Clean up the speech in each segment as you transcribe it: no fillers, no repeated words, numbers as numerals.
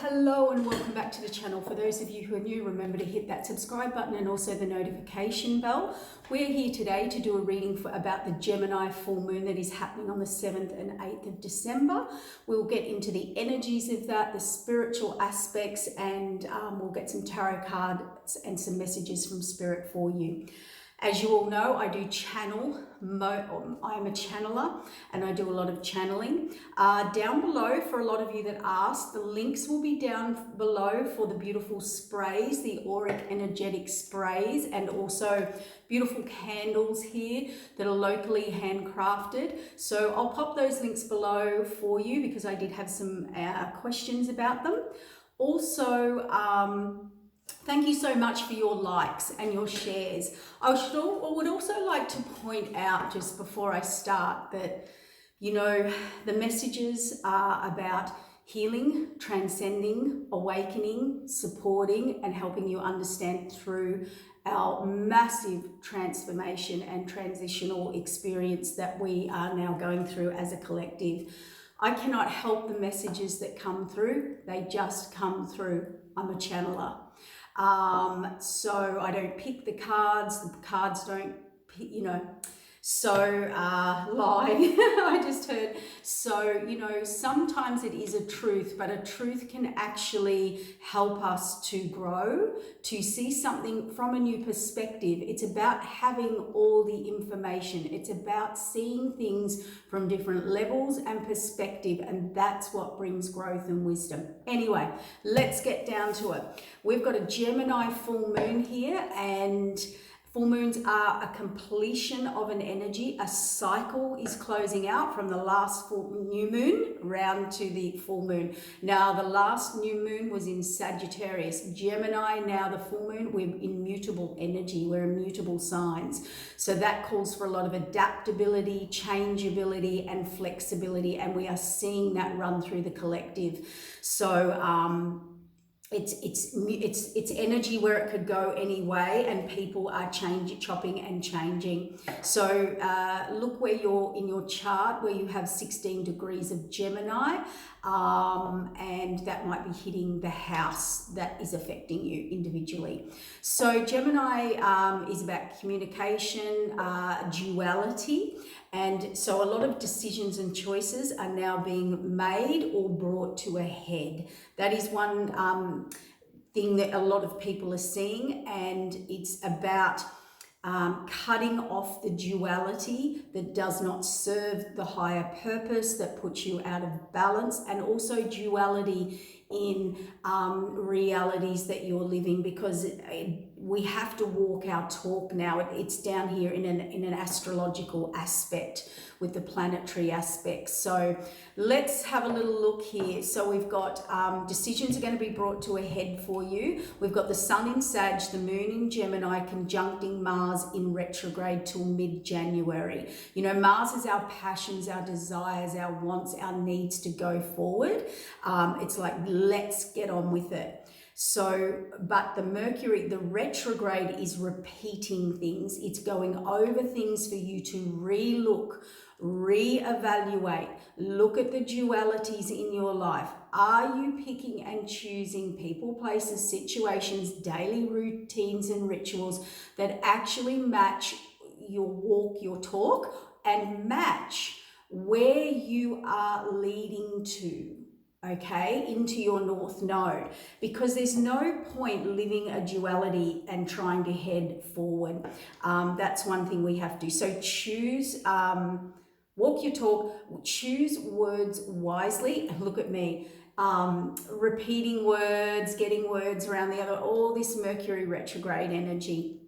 Hello and welcome back to the channel. For those of you who are new, remember to hit that subscribe button and also the notification bell. We're here today to do a reading about the Gemini full moon that is happening on the 7th and 8th of December. We'll get into the energies of that, the spiritual aspects, and we'll get some tarot cards and some messages from Spirit for you. As you all know, I do channel. I'm a channeler and I do a lot of channeling. Down below, for a lot of you that asked, the links will be down below for the beautiful sprays, the auric energetic sprays, and also beautiful candles here that are locally handcrafted. So I'll pop those links below for you because I did have some questions about them. Also, thank you so much for your likes and your shares. I would also like to point out, just before I start, that, you know, the messages are about healing, transcending, awakening, supporting, and helping you understand through our massive transformation and transitional experience that we are now going through as a collective. I cannot help the messages that come through. They just come through. I'm a channeler. So I don't pick the cards don't pick, you know, so lie. I just heard. So, you know, sometimes it is a truth, but a truth can actually help us to grow, to see something from a new perspective. It's about having all the information. It's about seeing things from different levels and perspective, and that's what brings growth and wisdom. Anyway, let's get down to it. We've got a Gemini full moon here, and full moons are a completion of an energy. A cycle is closing out from the last full new moon round to the full moon. Now, the last new moon was in Sagittarius. Gemini, now the full moon, we're in mutable energy. We're in mutable signs. So that calls for a lot of adaptability, changeability, and flexibility. And we are seeing that run through the collective. So, it's energy where it could go any way, and people are chopping and changing. So look where you're in your chart, where you have 16 degrees of Gemini, and that might be hitting the house that is affecting you individually. So Gemini is about communication, duality. And so a lot of decisions and choices are now being made or brought to a head. That is one thing that a lot of people are seeing, and it's about cutting off the duality that does not serve the higher purpose, that puts you out of balance, and also duality in realities that you're living, because we have to walk our talk now. It's down here in an astrological aspect with the planetary aspects. So let's have a little look here. So we've got decisions are going to be brought to a head for you. We've got the sun in Sag, the moon in Gemini, conjuncting Mars in retrograde till mid-January. You know, Mars is our passions, our desires, our wants, our needs to go forward. It's like, let's get on with it. So, but the Mercury, the retrograde, is repeating things. It's going over things for you to re-look, re-evaluate, look at the dualities in your life. Are you picking and choosing people, places, situations, daily routines and rituals that actually match your walk, your talk, and match where you are leading to? Okay, into your North Node, because there's no point living a duality and trying to head forward. That's one thing we have to do. So choose, walk your talk, choose words wisely, and look at me, repeating words, getting words around the other, all this Mercury retrograde energy.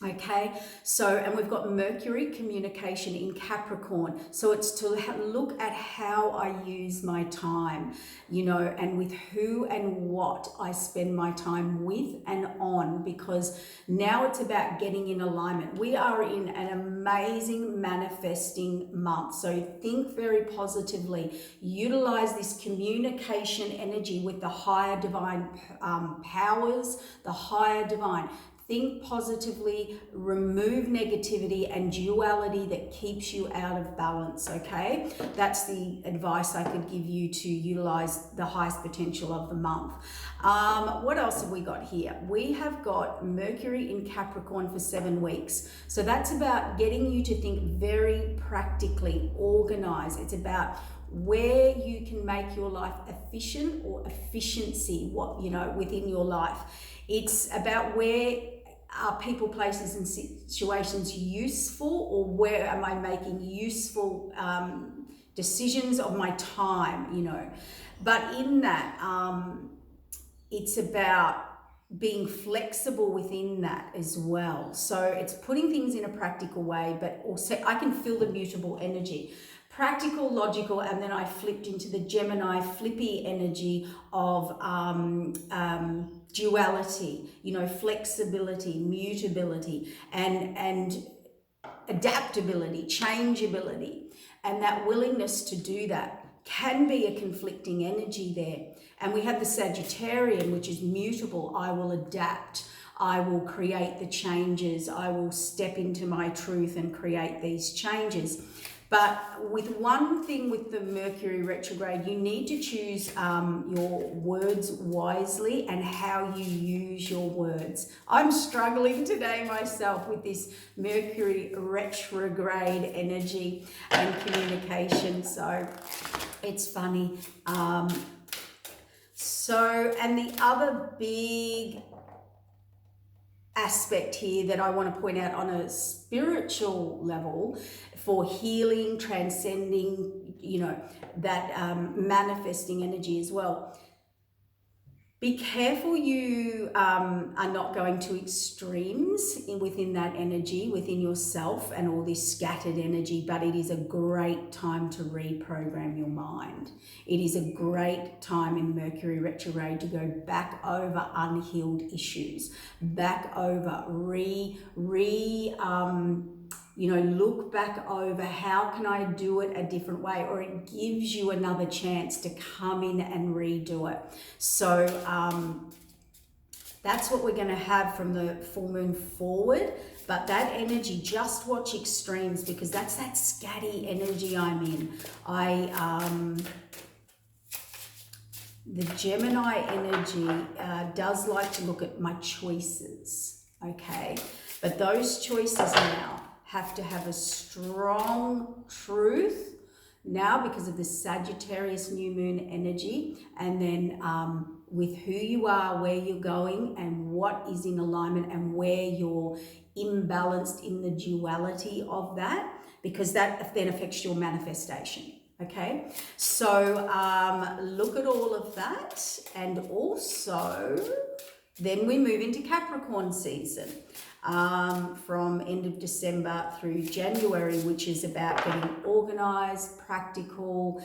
Okay, so, and we've got Mercury communication in Capricorn. So it's to look at how I use my time, you know, and with who and what I spend my time with and on, because now it's about getting in alignment. We are in an amazing manifesting month. So think very positively, utilize this communication energy with the higher divine powers, the higher divine. think positively, remove negativity and duality that keeps you out of balance, okay? That's the advice I could give you to utilize the highest potential of the month. What else have we got here? We have got Mercury in Capricorn for 7 weeks. So that's about getting you to think very practically, organize. It's about where you can make your life efficient or efficiency, within your life. It's about where are people, places, and situations useful, or where am I making useful decisions of my time, But in that, it's about being flexible within that as well. So it's putting things in a practical way, but also I can feel the mutable energy. Practical, logical, and then I flipped into the Gemini flippy energy of duality, flexibility, mutability, and adaptability, changeability, and that willingness to do that can be a conflicting energy there. And we have the Sagittarian, which is mutable. I will adapt. I will create the changes. I will step into my truth and create these changes. But with one thing with the Mercury retrograde, you need to choose your words wisely and how you use your words. I'm struggling today myself with this Mercury retrograde energy and communication, so it's funny. And the other big aspect here that I want to point out on a spiritual level for healing, transcending, that manifesting energy as well. Be careful you are not going to extremes within that energy, within yourself and all this scattered energy, but it is a great time to reprogram your mind. It is a great time in Mercury retrograde to go back over unhealed issues, back over, look back over how can I do it a different way, or it gives you another chance to come in and redo it. So that's what we're going to have from the full moon forward. But that energy, just watch extremes, because that's that scatty energy I'm in. The Gemini energy does like to look at my choices, okay? But those choices now have to have a strong truth now because of the Sagittarius new moon energy, and then with who you are, where you're going, and what is in alignment, and where you're imbalanced in the duality of that, because that then affects your manifestation. Okay, so look at all of that, and also then we move into Capricorn season. From end of December through January, which is about getting organized, practical,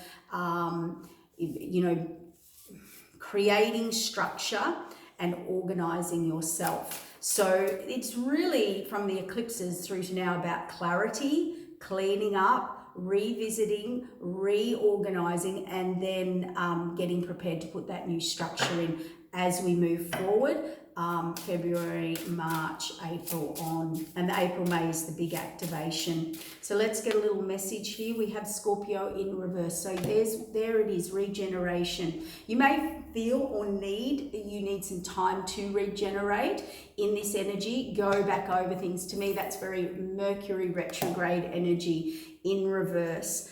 creating structure and organizing yourself. So it's really from the eclipses through to now about clarity, cleaning up, revisiting, reorganizing, and then getting prepared to put that new structure in as we move forward. February, March, April on, and the April, May is the big activation. So let's get a little message here. We have Scorpio in reverse. So there it is, regeneration. You may feel or you need some time to regenerate in this energy. Go back over things. To me, that's very Mercury retrograde energy in reverse.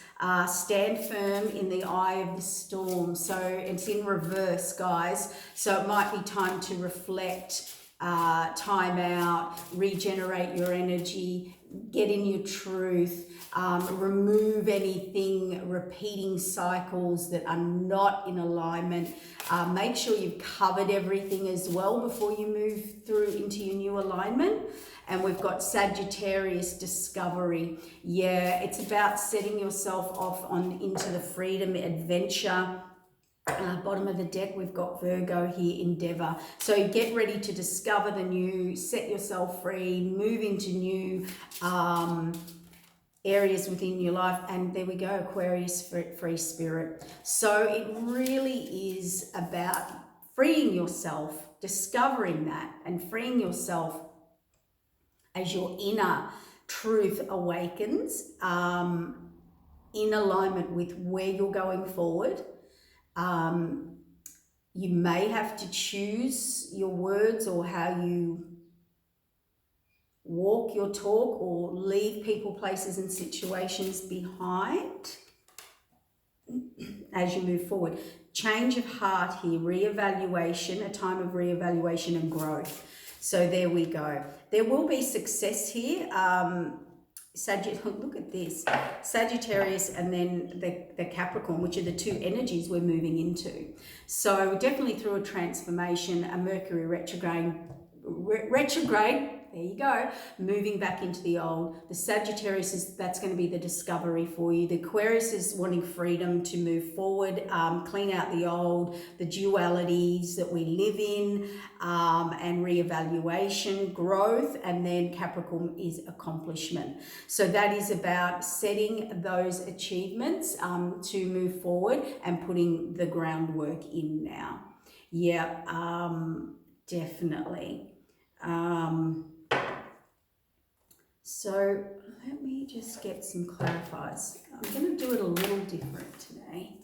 Stand firm in the eye of the storm. So it's in reverse, guys. So it might be time to reflect, time out, regenerate your energy, get in your truth, remove anything, repeating cycles that are not in alignment. Make sure you've covered everything as well before you move through into your new alignment. And we've got Sagittarius discovery. Yeah, it's about setting yourself off into the freedom, adventure. Bottom of the deck, we've got Virgo here, endeavor. So get ready to discover the new, set yourself free, move into new areas within your life. And there we go, Aquarius, free spirit. So it really is about freeing yourself, discovering that, and freeing yourself as your inner truth awakens, in alignment with where you're going forward. You may have to choose your words or how you walk your talk, or leave people, places and situations behind as you move forward. Change of heart here, reevaluation, a time of reevaluation and growth. So there we go. There will be success here. Look at this, Sagittarius and then the Capricorn, which are the two energies we're moving into. So definitely through a transformation, a Mercury retrograde, there you go, moving back into the old. The Sagittarius that's going to be the discovery for you. The Aquarius is wanting freedom to move forward, clean out the old, the dualities that we live in, and reevaluation, growth, and then Capricorn is accomplishment. So that is about setting those achievements to move forward and putting the groundwork in now. Yeah, definitely. So let me just get some clarifiers. I'm going to do it a little different today.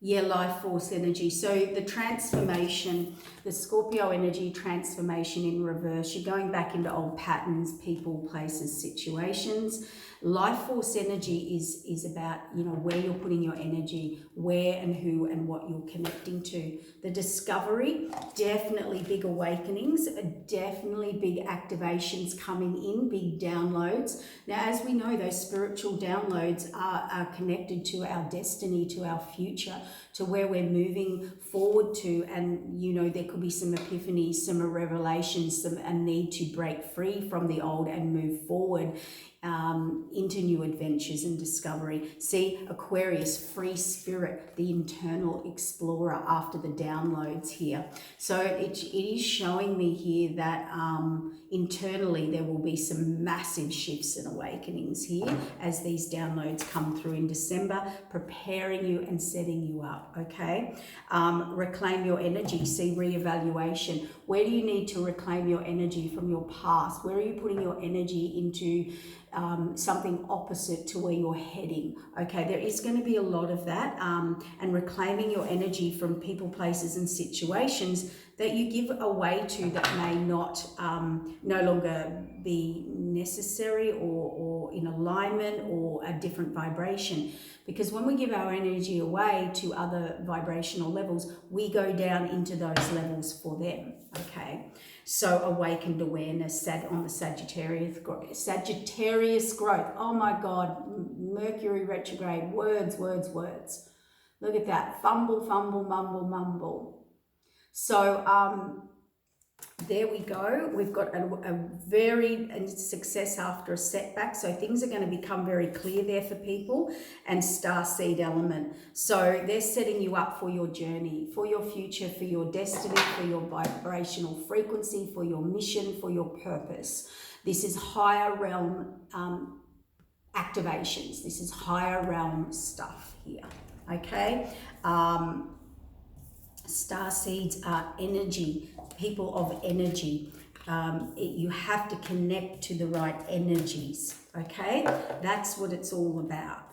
Yeah, life force energy. So the transformation, the Scorpio energy transformation in reverse. You're going back into old patterns, people, places, situations. Life force energy is about, you know, where you're putting your energy, where and who and what you're connecting to. The discovery, definitely big awakenings, definitely big activations coming in, big downloads. Now, as we know, those spiritual downloads are connected to our destiny, to our future, to where we're moving forward to. And, you know, there could be some epiphanies, some revelations, a need to break free from the old and move forward into new adventures and discovery. See, Aquarius, free spirit, the internal explorer after the downloads here. So it is showing me here that internally there will be some massive shifts and awakenings here as these downloads come through in December, preparing you and setting you up, okay? Reclaim your energy. See, reevaluation. Where do you need to reclaim your energy from your past? Where are you putting your energy into something opposite to where you're heading? Okay, there is going to be a lot of that, and reclaiming your energy from people, places and situations that you give away to that may not no longer be necessary or in alignment or a different vibration. Because when we give our energy away to other vibrational levels, we go down into those levels for them, okay? So awakened awareness on the Sagittarius growth. Oh my God, Mercury retrograde, words. Look at that, fumble, mumble, mumble. So there we go. We've got a very success after a setback. So things are going to become very clear there for people, and star seed element. So they're setting you up for your journey, for your future, for your destiny, for your vibrational frequency, for your mission, for your purpose. This is higher realm activations. This is higher realm stuff here. Okay. Star seeds are energy, people of energy. You have to connect to the right energies, okay? That's what it's all about.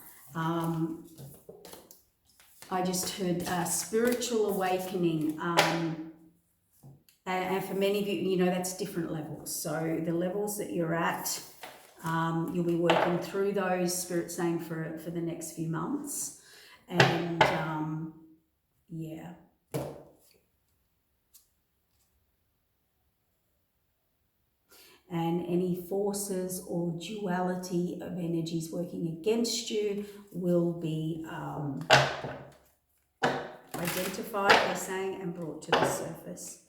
I just heard spiritual awakening. And for many of you, you know, that's different levels. So the levels that you're at, you'll be working through those, Spirit saying, for the next few months. And yeah. And any forces or duality of energies working against you will be identified, they're saying, and brought to the surface.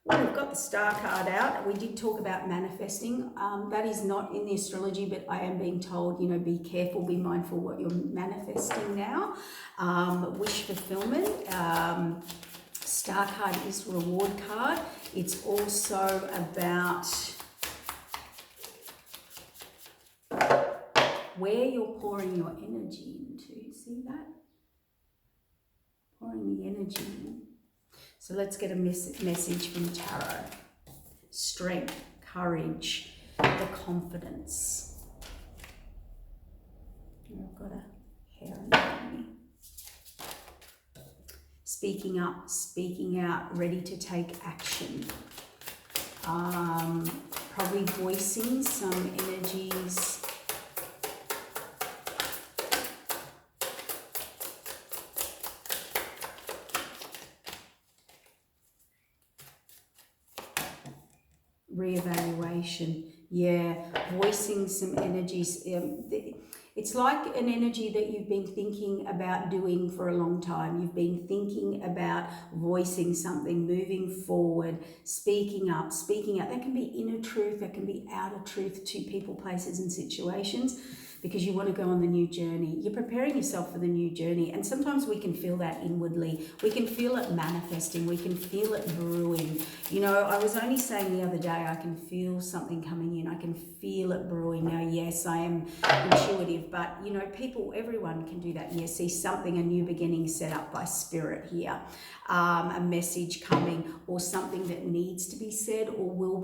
Well, we've got the star card out. We did talk about manifesting. That is not in the astrology, but I am being told, you know, be careful, be mindful what you're manifesting now. Wish fulfillment. Star card is reward card. It's also about where you're pouring your energy into. See that? Pouring the energy in. So let's get a message from Tarot. Strength courage, the confidence. I've got a hair on me. Speaking up, speaking out, ready to take action. Probably voicing some energies. Reevaluation, yeah, voicing some energies. It's like an energy that you've been thinking about doing for a long time. You've been thinking about voicing something, moving forward, speaking up, speaking out. That can be inner truth, that can be outer truth to people, places and situations, because you want to go on the new journey. You're preparing yourself for the new journey, and sometimes we can feel that inwardly. We can feel it manifesting, we can feel it brewing. You know, I was only saying the other day, I can feel something coming in, I can feel it brewing. Now, yes, I am intuitive, but you know, people, everyone can do that. Yes, see something, a new beginning set up by spirit here, a message coming, or something that needs to be said or will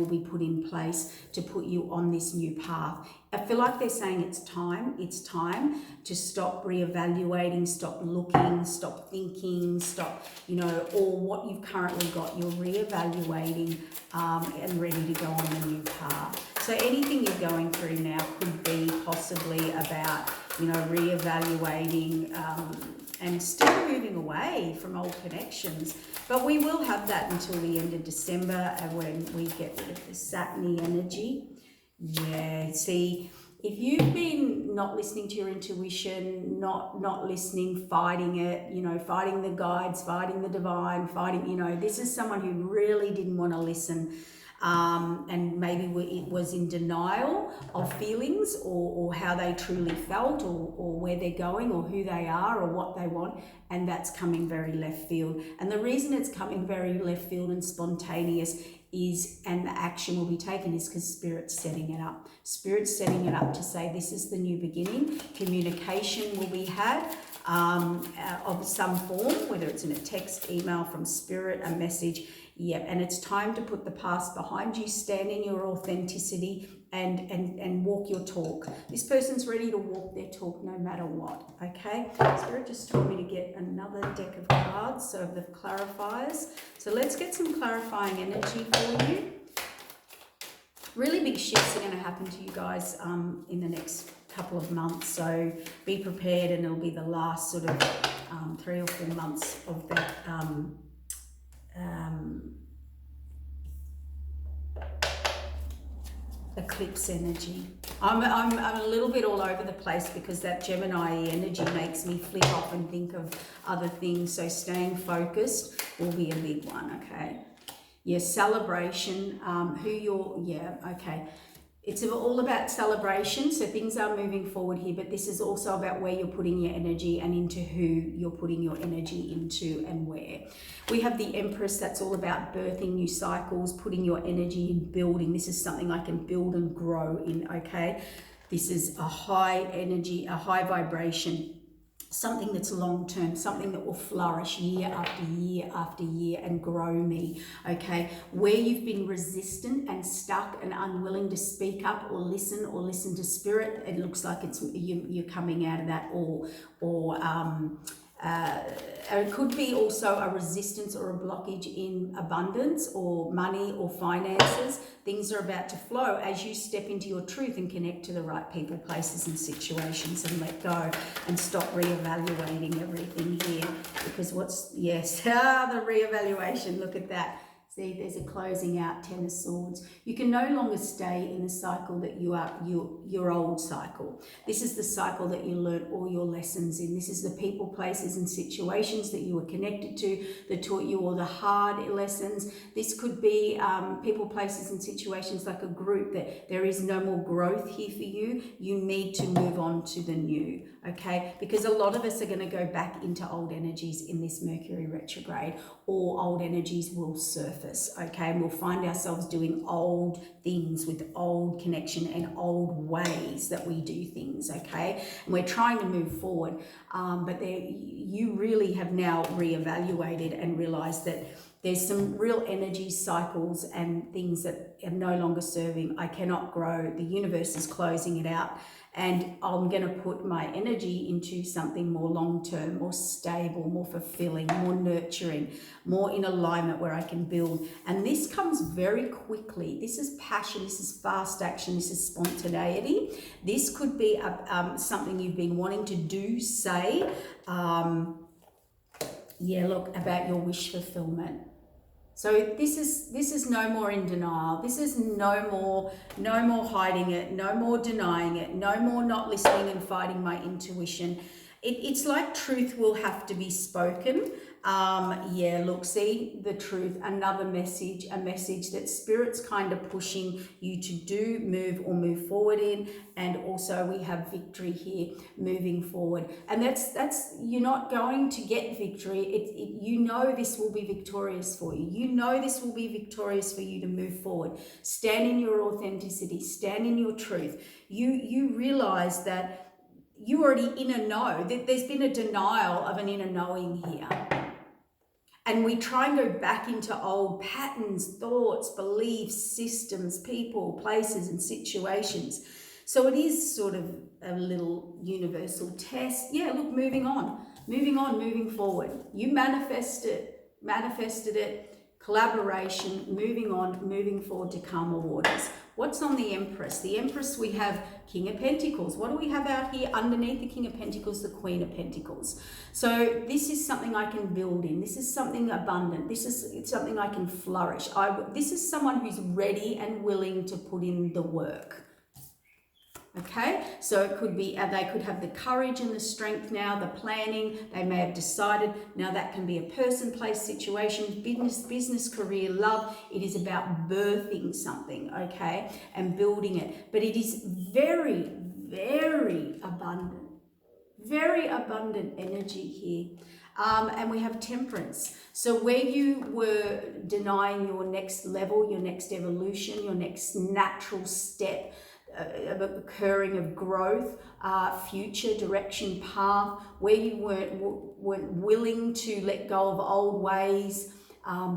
be put in place to put you on this new path. I feel like they're saying it's time to stop reevaluating, stop looking, stop thinking, stop, you know, or what you've currently got, you're reevaluating and ready to go on the new path. So anything you're going through now could be possibly about, you know, reevaluating and still moving away from old connections. But we will have that until the end of December, when we get rid of the Saturn energy. Yeah, see, if you've been not listening to your intuition, not listening, fighting it, you know, fighting the guides, fighting the divine, fighting, you know, this is someone who really didn't want to listen, and maybe it was in denial of feelings or how they truly felt, or where they're going, or who they are, or what they want, and that's coming very left field. And the reason it's coming very left field and spontaneous is, and the action will be taken, is because Spirit's setting it up. Spirit's setting it up to say this is the new beginning. Communication will be had of some form, whether it's in a text, email from Spirit, a message. Yep, and it's time to put the past behind you, stand in your authenticity, and walk your talk. This person's ready to walk their talk no matter what, okay? Spirit just told me to get another deck of cards, so the clarifiers. So let's get some clarifying energy for you. Really big shifts are going to happen to you guys in the next couple of months, so be prepared, and it'll be the last sort of 3 or 4 months of that eclipse energy. I'm a little bit all over the place because that Gemini energy makes me flip off and think of other things, so staying focused will be a big one, okay? Yeah, celebration, okay. It's all about celebration, so things are moving forward here, but this is also about where you're putting your energy and into who you're putting your energy into and where. We have the Empress, that's all about birthing new cycles, putting your energy in building. This is something I can build and grow in, okay? This is a high energy, a high vibration, something that's long-term, something that will flourish year after year after year and grow me, okay? Where you've been resistant and stuck and unwilling to speak up or listen to Spirit, it looks like it's you're coming out of that, or it could be also a resistance or a blockage in abundance or money or finances. Things are about to flow as you step into your truth and connect to the right people, places and situations, and let go and stop reevaluating everything here. Because the reevaluation, look at that. See, there's a closing out, 10 of Swords. You can no longer stay in the cycle that you are, your old cycle. This is the cycle that you learned all your lessons in. This is the people, places and situations that you were connected to that taught you all the hard lessons. This could be people, places and situations like a group that there is no more growth here for you. You need to move on to the new, okay? Because a lot of us are going to go back into old energies in this Mercury retrograde, or old energies will surface, okay? And we'll find ourselves doing old things with old connection and old ways that we do things, okay? And we're trying to move forward, but you really have now reevaluated and realized that There's some real energy cycles and things that are no longer serving. I cannot grow. The universe is closing it out. And I'm going to put my energy into something more long-term, more stable, more fulfilling, more nurturing, more in alignment where I can build. And this comes very quickly. This is passion. This is fast action. This is spontaneity. This could be something you've been wanting to do, say, about your wish fulfillment. So this is no more in denial. This is no more hiding it, no more denying it, no more not listening and fighting my intuition. It's like truth will have to be spoken. See the truth, another message, a message that Spirit's kind of pushing you to do, move forward in. And also we have victory here, moving forward. And that's you're not going to get victory. You know this will be victorious for you. You know this will be victorious for you to move forward. Stand in your authenticity, stand in your truth. You realize that you already inner know, that there's been a denial of an inner knowing here. And we try and go back into old patterns, thoughts, beliefs, systems, people, places, and situations. So it is sort of a little universal test. Yeah, look, moving on, moving forward. You manifested it, collaboration, moving on, moving forward to calmer waters. What's on the Empress? The Empress, we have King of Pentacles. What do we have out here underneath the King of Pentacles? The Queen of Pentacles. So this is something I can build in. This is something abundant. It's something I can flourish. This is someone who's ready and willing to put in the work. Okay, so it could be, they could have the courage and the strength now, the planning, they may have decided. Now that can be a person, place, situation, business, career, love. It is about birthing something, okay, and building it. But it is very, very abundant energy here. And we have Temperance. So where you were denying your next level, your next evolution, your next natural step, of occurring of growth, future direction, path, where you weren't willing to let go of old ways,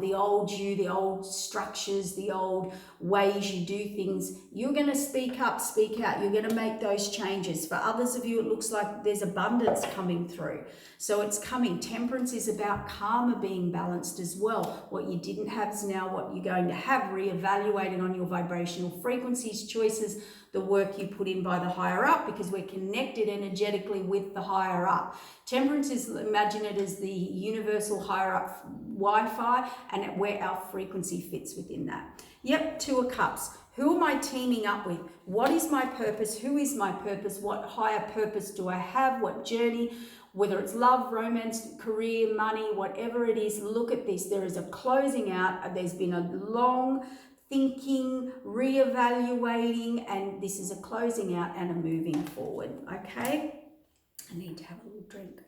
the old you, the old structures, the old ways you do things. You're going to speak up, speak out. You're going to make those changes. For others of you, it looks like there's abundance coming through. So it's coming. Temperance is about karma being balanced as well. What you didn't have is now what you're going to have, reevaluated on your vibrational frequencies, choices, the work you put in by the higher up, because we're connected energetically with the higher up. Temperance is, imagine it as the universal higher up Wi-Fi, and where our frequency fits within that. Yep, Two of Cups. Who am I teaming up with? What is my purpose? Who is my purpose? What higher purpose do I have? What journey? Whether it's love, romance, career, money, whatever it is, look at this. There is a closing out. There's been a long thinking, reevaluating, and this is a closing out and a moving forward, okay? I need to have a little drink.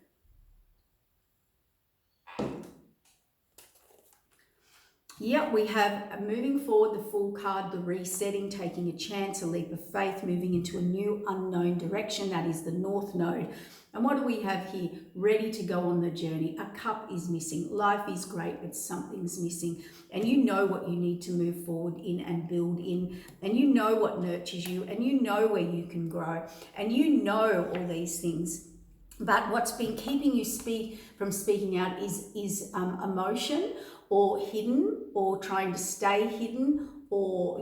Yep, we have moving forward, the Fool card, the resetting, taking a chance, a leap of faith, moving into a new unknown direction. That is the North Node. And what do we have here? Ready to go on the journey. A cup is missing. Life is great, but something's missing. And you know what you need to move forward in and build in. And you know what nurtures you. And you know where you can grow. And you know all these things. But what's been keeping you from speaking out is emotion, or hidden, or trying to stay hidden, or,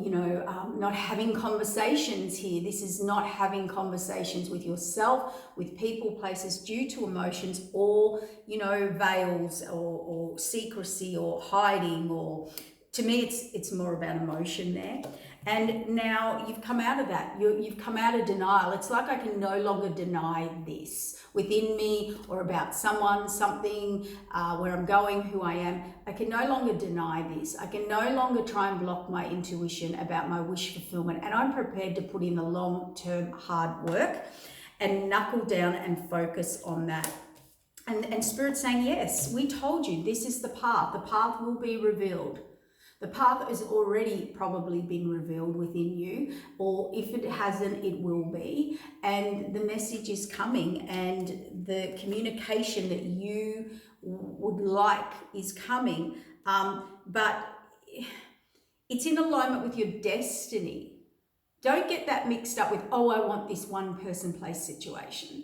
not having conversations here. This is not having conversations with yourself, with people, places, due to emotions, or, veils, or secrecy, or hiding, or, to me, it's more about emotion there. And now you've come out of that. You've come out of denial. It's like I can no longer deny this within me, or about someone, something, where I'm going, who I am. I can no longer deny this. I can no longer try and block my intuition about my wish fulfillment. And I'm prepared to put in the long-term hard work and knuckle down and focus on that. And Spirit's saying, yes, we told you this is the path. The path will be revealed. The path has already probably been revealed within you, or if it hasn't, it will be. And the message is coming, and the communication that you would like is coming. But it's in alignment with your destiny. Don't get that mixed up with, oh, I want this one person, place, situation.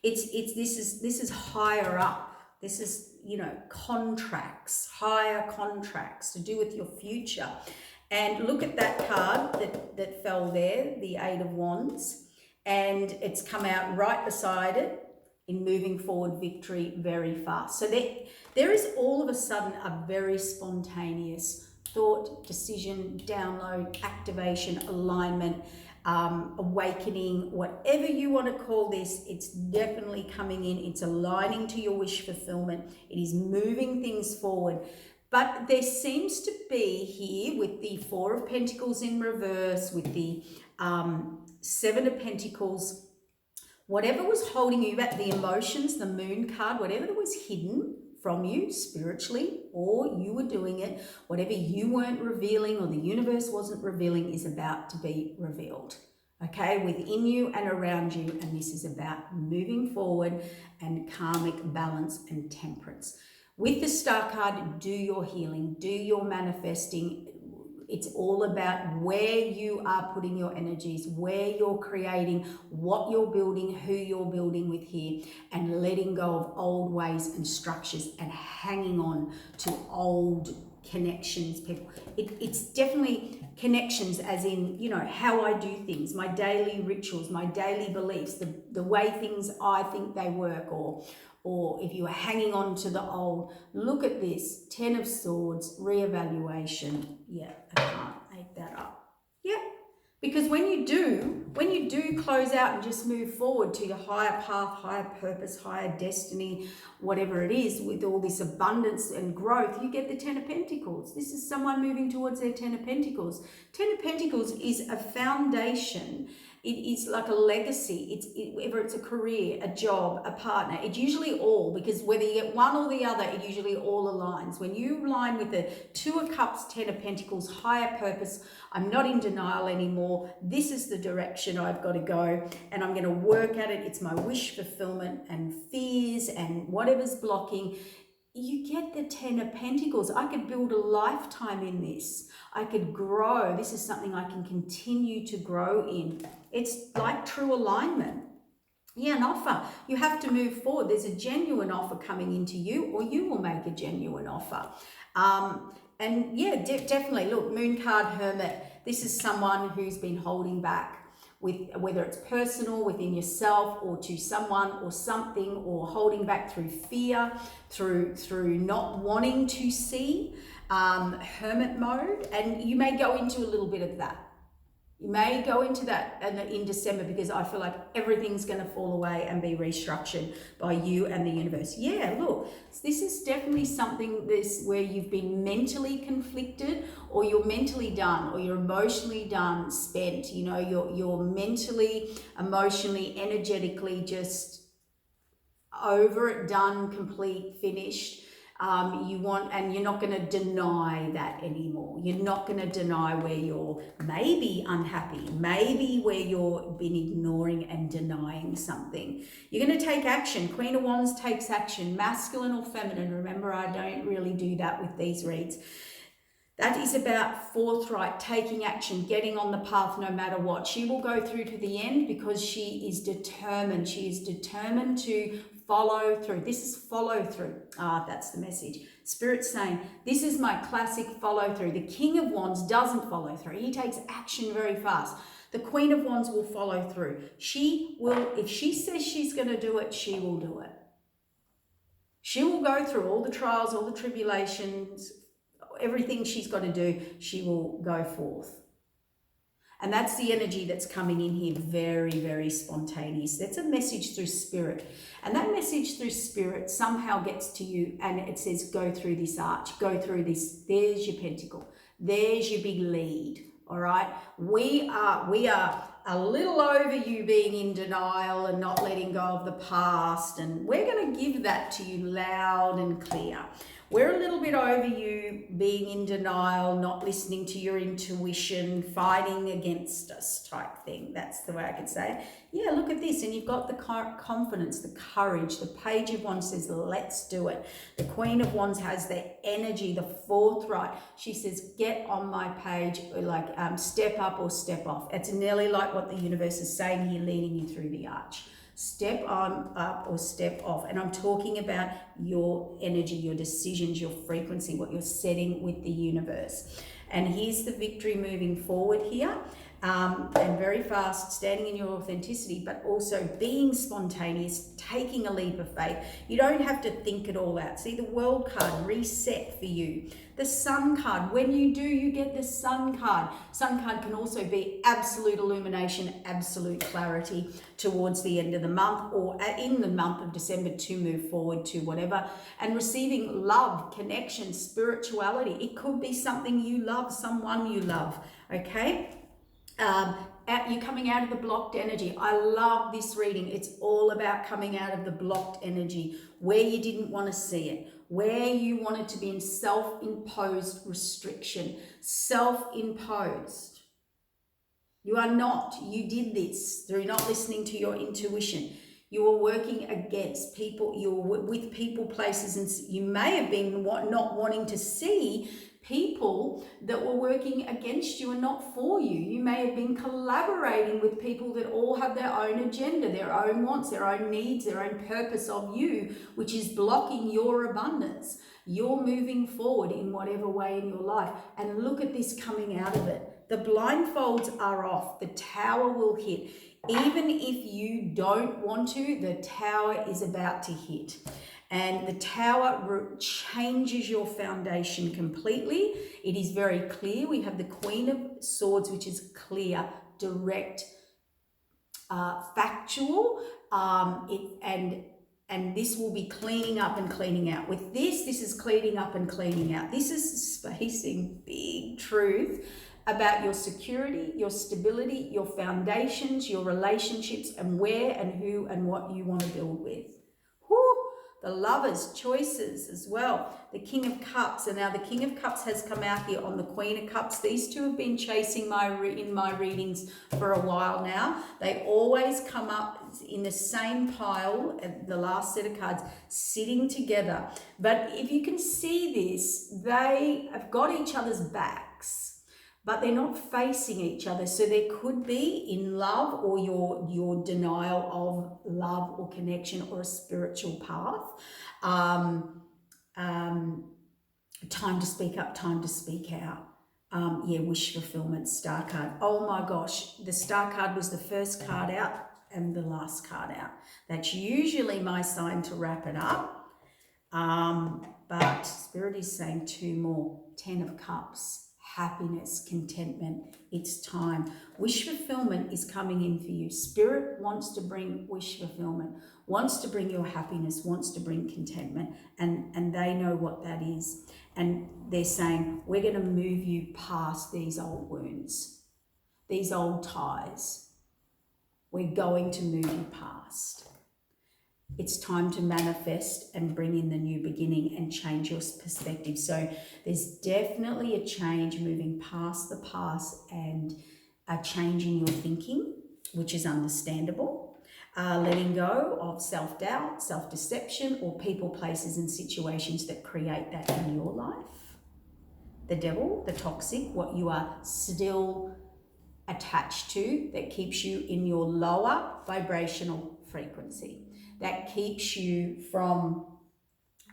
This is higher up. This is, you know, contracts, higher contracts to do with your future. And look at that card that fell there, the Eight of Wands, and it's come out right beside it in moving forward, victory, very fast. So there is all of a sudden a very spontaneous thought, decision, download, activation, alignment, awakening, whatever you want to call this. It's definitely coming in. It's aligning to your wish fulfillment. It is moving things forward. But there seems to be here with the Four of Pentacles in reverse, with the Seven of Pentacles, whatever was holding you back, the emotions, the Moon card, whatever that was hidden from you spiritually, or you were doing it, whatever you weren't revealing or the universe wasn't revealing is about to be revealed, okay, within you and around you. And this is about moving forward and karmic balance and temperance. With the Star card, do your healing, do your manifesting. It's all about where you are putting your energies, where you're creating, what you're building, who you're building with here, and letting go of old ways and structures and hanging on to old connections, people. It's definitely connections as in, you know, how I do things, my daily rituals, my daily beliefs, the way things I think they work, or if you are hanging on to the old. Look at this, 10 of Swords, reevaluation. Yeah, I can't make that up. Yeah, because when you do close out and just move forward to your higher path, higher purpose, higher destiny, whatever it is, with all this abundance and growth, you get the 10 of Pentacles. This is someone moving towards their 10 of Pentacles. 10 of Pentacles is a foundation. It is like a legacy. Whether it's a career, a job, a partner, it's usually all, because whether you get one or the other, it usually all aligns. When you align with the Two of Cups, 10 of Pentacles, higher purpose, I'm not in denial anymore. This is the direction I've got to go, and I'm going to work at it. It's my wish fulfillment, and fears and whatever's blocking. You get the 10 of Pentacles. I could build a lifetime in this. I could grow. This is something I can continue to grow in. It's like true alignment. Yeah, an offer. You have to move forward. There's a genuine offer coming into you, or you will make a genuine offer. And yeah, definitely. Look, Moon card, Hermit. This is someone who's been holding back, with whether it's personal within yourself or to someone or something, or holding back through fear, through not wanting to see, hermit mode. And you may go into a little bit of that. You may go into that in December, because I feel like everything's going to fall away and be restructured by you and the universe. Yeah, look, this is definitely something where you've been mentally conflicted, or you're mentally done, or you're emotionally done, spent. You know, you're mentally, emotionally, energetically just over it, done, complete, finished. And you're not going to deny that anymore. You're not going to deny where you're maybe unhappy, maybe where you've been ignoring and denying something. You're going to take action. Queen of Wands takes action, masculine or feminine. Remember, I don't really do that with these reads. That is about forthright, taking action, getting on the path no matter what. She will go through to the end because she is determined. She is determined to follow through. This is follow through. That's the message. Spirit's saying, this is my classic follow through. The King of Wands doesn't follow through. He takes action very fast. The Queen of Wands will follow through. She will, if she says she's going to do it, she will do it. She will go through all the trials, all the tribulations, everything she's got to do, she will go forth. And that's the energy that's coming in here, very, very spontaneous. That's a message through Spirit. And that message through Spirit somehow gets to you, and it says, go through this arch, go through this. There's your pentacle. There's your big lead, all right? We are a little over you being in denial and not letting go of the past, and we're going to give that to you loud and clear. We're a little bit over you being in denial, not listening to your intuition, fighting against us type thing. That's the way I could say it. Yeah, look at this. And you've got the confidence, the courage. The Page of Wands says, let's do it. The Queen of Wands has the energy, the forthright. She says, get on my page, like step up or step off. It's nearly like what the universe is saying here, leading you through the arch. Step on up or step off. And I'm talking about your energy, your decisions, your frequency, what you're setting with the universe. And here's the victory moving forward here. And very fast, standing in your authenticity, but also being spontaneous, taking a leap of faith. You don't have to think it all out. See the World card, reset for you. The Sun card, when you do, you get the Sun card. Sun card can also be absolute illumination, absolute clarity towards the end of the month or in the month of December to move forward to whatever. And receiving love, connection, spirituality. It could be something you love, someone you love, okay? You're coming out of the blocked energy. I love this reading. It's all about coming out of the blocked energy, where you didn't want to see it, where you wanted to be in self-imposed restriction, self-imposed. You are not. You did this through not listening to your intuition. You were working against people. You were with people, places, and you may have been not wanting to see people that were working against you and not for you. You may have been collaborating with people that all have their own agenda, their own wants, their own needs, their own purpose of you, which is blocking your abundance. You're moving forward in whatever way in your life. And look at this coming out of it. The blindfolds are off. The tower will hit. Even if you don't want to, the tower is about to hit. And the tower changes your foundation completely. It is very clear. We have the Queen of Swords, which is clear, direct, factual, and this will be cleaning up and cleaning out. With this is cleaning up and cleaning out. This is spacing big truth about your security, your stability, your foundations, your relationships, and where and who and what you want to build with. The Lovers, choices as well. The King of Cups, and now the King of Cups has come out here on the Queen of Cups. These two have been chasing in my readings for a while now. They always come up in the same pile, the last set of cards, sitting together. But if you can see this, they have got each other's backs, but they're not facing each other. So there could be in love or your denial of love or connection or a spiritual path. Time to speak up, time to speak out. Wish fulfillment, Star card. Oh my gosh, the Star card was the first card out and the last card out. That's usually my sign to wrap it up. But Spirit is saying two more. 10 of Cups. Happiness, contentment, it's time. Wish fulfillment is coming in for you. Spirit wants to bring wish fulfillment, wants to bring your happiness, wants to bring contentment, and they know what that is. And they're saying, we're going to move you past these old wounds, these old ties. We're going to move you past. It's time to manifest and bring in the new beginning and change your perspective. So there's definitely a change moving past the past and a change in your thinking, which is understandable. Letting go of self-doubt, self-deception, or people, places, and situations that create that in your life. The devil, the toxic, what you are still attached to that keeps you in your lower vibrational frequency. That keeps you from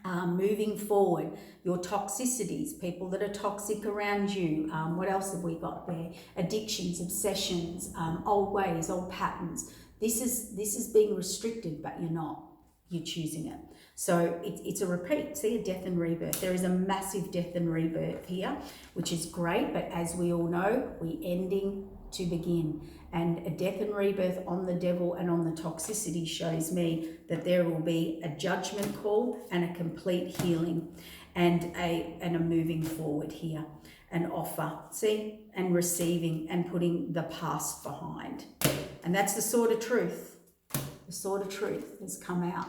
moving forward. Your toxicities, people that are toxic around you. What else have we got there? Addictions, obsessions, old ways, old patterns. This is being restricted, but you're not. You're choosing it. So it's a repeat. See, a death and rebirth. There is a massive death and rebirth here, which is great. But as we all know, we're ending to begin. And a death and rebirth on the devil and on the toxicity shows me that there will be a judgment call and a complete healing and a moving forward here, an offer, see, and receiving and putting the past behind. And that's the sword of truth. The sword of truth has come out.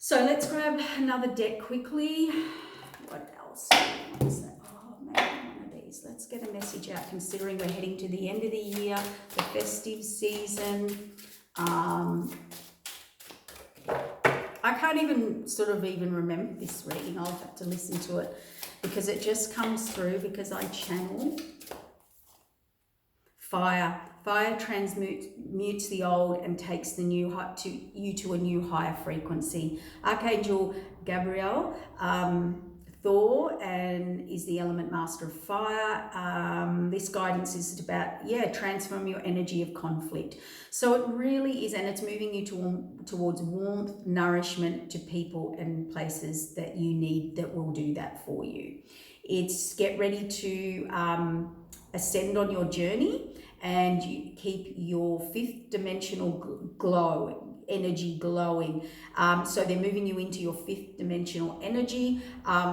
So let's grab another deck quickly. What else? What is that? Oh, maybe one of these. Let's get a message out, considering we're heading to the end of the year, the festive season. I can't even even remember this reading. I'll have to listen to it because it just comes through because I channel fire. Fire transmutes the old and takes the new to a new higher frequency. Archangel Gabriel, Thor, and is the element master of fire. This guidance is about, transform your energy of conflict. So it really is, and it's moving you towards warmth, nourishment to people and places that you need that will do that for you. It's get ready to ascend on your journey, and you keep your fifth dimensional energy glowing. So they're moving you into your fifth dimensional energy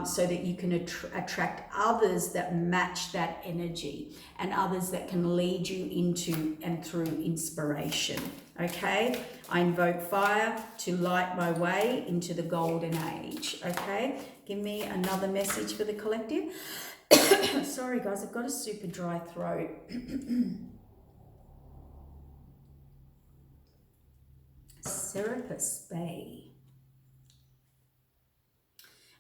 so that you can attract others that match that energy and others that can lead you into and through inspiration. Okay, I invoke fire to light my way into the golden age. Okay, give me another message for the collective. Sorry guys, I've got a super dry throat. Serapis Bay.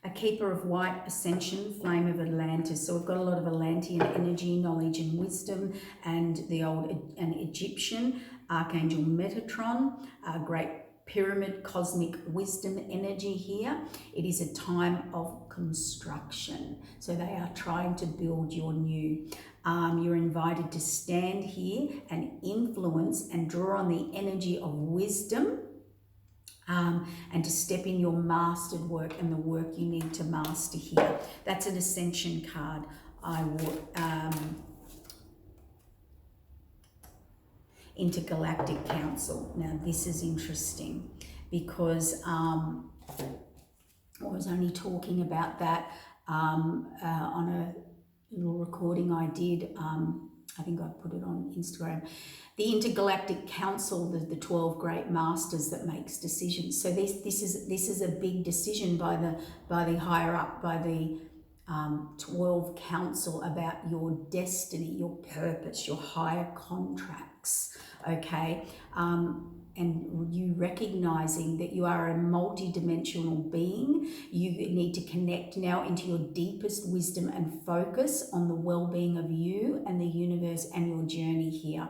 A keeper of white, ascension, flame of Atlantis. So we've got a lot of Atlantean energy, knowledge and wisdom, and the old and Egyptian Archangel Metatron, a great pyramid cosmic wisdom energy here. It is a time of construction. So they are trying to build your new. You're invited to stand here and influence and draw on the energy of wisdom and to step in your mastered work and the work you need to master here. That's an ascension card. I would Intergalactic Council. Now this is interesting because I was only talking about that on a little recording I did. I think I put it on Instagram. The Intergalactic Council, the 12 great masters that makes decisions. So this is a big decision by the higher up, by the 12 council about your destiny, your purpose, your higher contracts. Okay. And you recognizing that you are a multi-dimensional being. You need to connect now into your deepest wisdom and focus on the well-being of you and the universe and your journey here.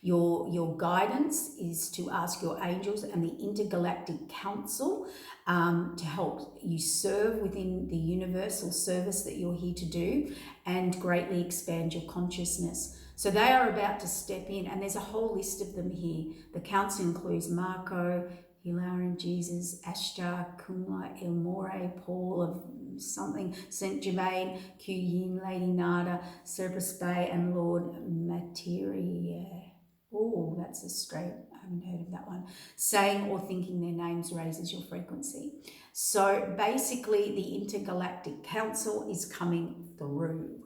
Your guidance is to ask your angels and the Intergalactic Council to help you serve within the universal service that you're here to do and greatly expand your consciousness. So they are about to step in, and there's a whole list of them here. The council includes Marco, Hilarion, Jesus, Ashtar, Kumla, Ilmore, Paul of something, Saint Germain, Q-Yin, Lady Nada, Serapis Bay, and Lord Materia. Oh, that's a straight, I haven't heard of that one. Saying or thinking their names raises your frequency. So basically the Intergalactic Council is coming through.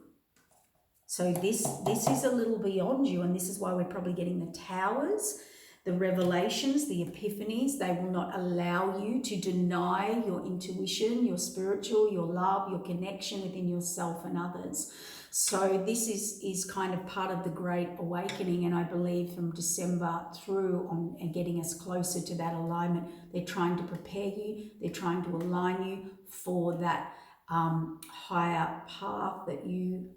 So this is a little beyond you, and this is why we're probably getting the towers, the revelations, the epiphanies. They will not allow you to deny your intuition, your spiritual, your love, your connection within yourself and others. So this is kind of part of the Great Awakening, and I believe from December through on and getting us closer to that alignment. They're trying to prepare you, they're trying to align you for that higher path that you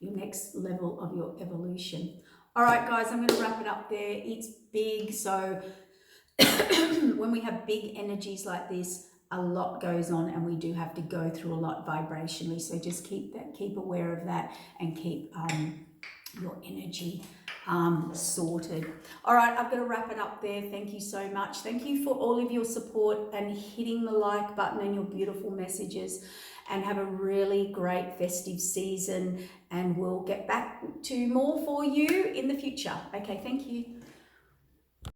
your next level of your evolution. All right, guys, I'm going to wrap it up there. It's big, so when we have big energies like this, a lot goes on, and we do have to go through a lot vibrationally. So just keep aware of that, and keep your energy sorted. All right, I've got to wrap it up there. Thank you so much. Thank you for all of your support and hitting the like button and your beautiful messages. And have a really great festive season, and we'll get back to more for you in the future. Okay, thank you.